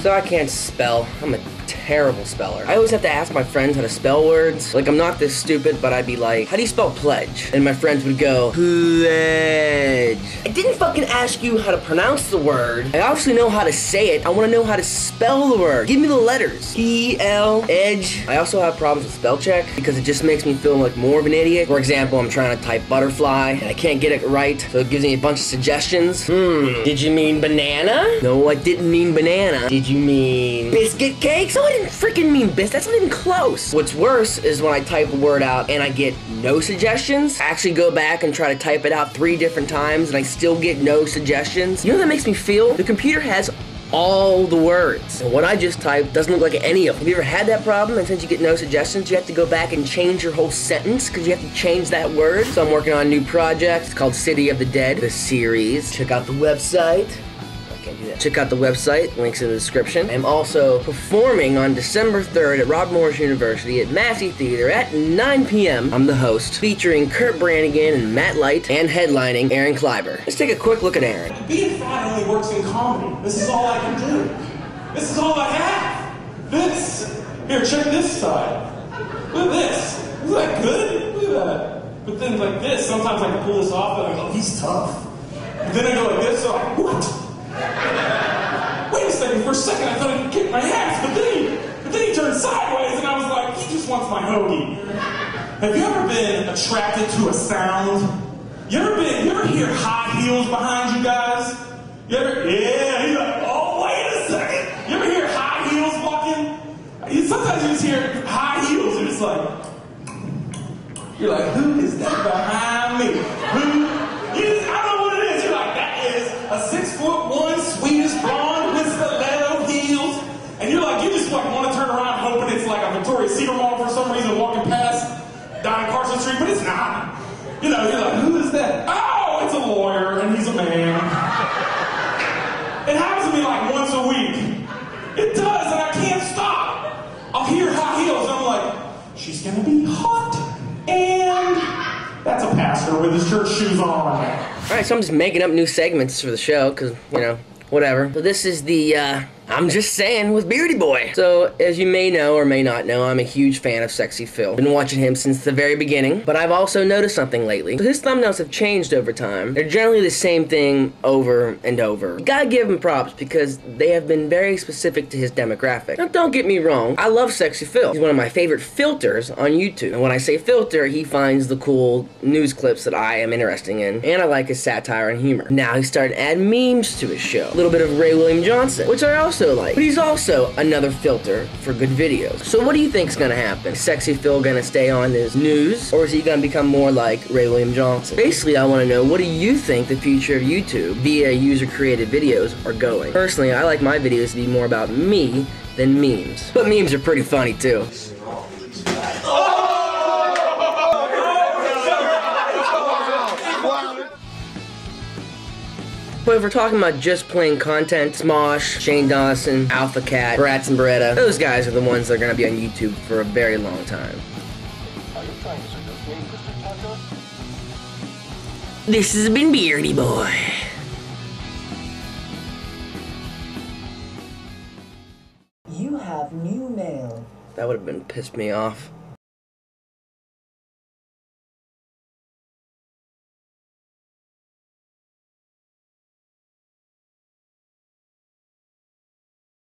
So I can't spell. I'm a terrible speller. I always have to ask my friends how to spell words. Like, I'm not this stupid, but I'd be like, how do you spell pledge? And my friends would go, pledge. I didn't fucking ask you how to pronounce the word. I obviously know how to say it. I want to know how to spell the word. Give me the letters. P-L, edge. I also have problems with spell check because it just makes me feel like more of an idiot. For example, I'm trying to type butterfly and I can't get it right, so it gives me a bunch of suggestions. Did you mean banana? No, I didn't mean banana. Did you mean biscuit cakes? No, I didn't freaking mean biscuit. That's not even close. What's worse is when I type a word out and I get no suggestions. I actually go back and try to type it out 3 different times and I still get no suggestions. You know what that makes me feel? The computer has all the words. And what I just typed doesn't look like any of them. Have you ever had that problem? And since you get no suggestions, you have to go back and change your whole sentence because you have to change that word. So I'm working on a new project. It's called City of the Dead, the series. Check out the website. Check out the website, links in the description. I'm also performing on December 3rd at Robert Morris University at Massey Theater at 9 p.m. I'm the host, featuring Kurt Brannigan and Matt Light, and headlining Aaron Kleiber. Let's take a quick look at Aaron. Being fat only works in comedy. This is all I can do. This is all I have. This. Here, check this side. Look at this. Isn't that good? Look at that. But then like this, sometimes I can pull this off and I go, he's tough. But then I go like this, so I'm like, what? Wait a second, for a second I thought he'd kick my ass, but then he turned sideways and I was like, he just wants my hoagie. Have you ever been attracted to a sound? You ever hear high heels behind you guys? Yeah, he's like, oh, wait a second. You ever hear high heels walking? Sometimes you just hear high heels and it's like, you're like, who is that behind me? I don't know what it is. You're like, that is a 6'1" Swedish blonde with stiletto heels. And you're like, you just like want to turn around hoping it's like a Victoria's Secret mall for some reason walking past down Carson Street, but it's not. You know, you're like, who is that? Oh, it's a lawyer and he's a man. It happens to me like once a week. It does, and I can't stop. I'll hear high heels and I'm like, she's gonna be hot. And that's a pastor with his church shoes on. Alright, so I'm just making up new segments for the show, because, you know, whatever. So this is the, I'm just saying with Beardy Boy. So, as you may know or may not know, I'm a huge fan of Sexy Phil. Been watching him since the very beginning, but I've also noticed something lately. So his thumbnails have changed over time. They're generally the same thing over and over. You gotta give him props because they have been very specific to his demographic. Now, don't get me wrong, I love Sexy Phil. He's one of my favorite filters on YouTube. And when I say filter, he finds the cool news clips that I am interested in, and I like his satire and humor. Now he's starting to add memes to his show. A little bit of Ray William Johnson, which I also like. But he's also another filter for good videos. So what do you think's gonna happen? Is Sexy Phil gonna stay on his news, or is he gonna become more like Ray William Johnson? Basically, I wanna know, what do you think the future of YouTube via user-created videos are going? Personally, I like my videos to be more about me than memes. But memes are pretty funny too. But if we're talking about just plain content, Smosh, Shane Dawson, Alpha Cat, Bratz and Beretta, those guys are the ones that are going to be on YouTube for a very long time. This has been Beardy Boy. You have new mail. That would have been pissed me off.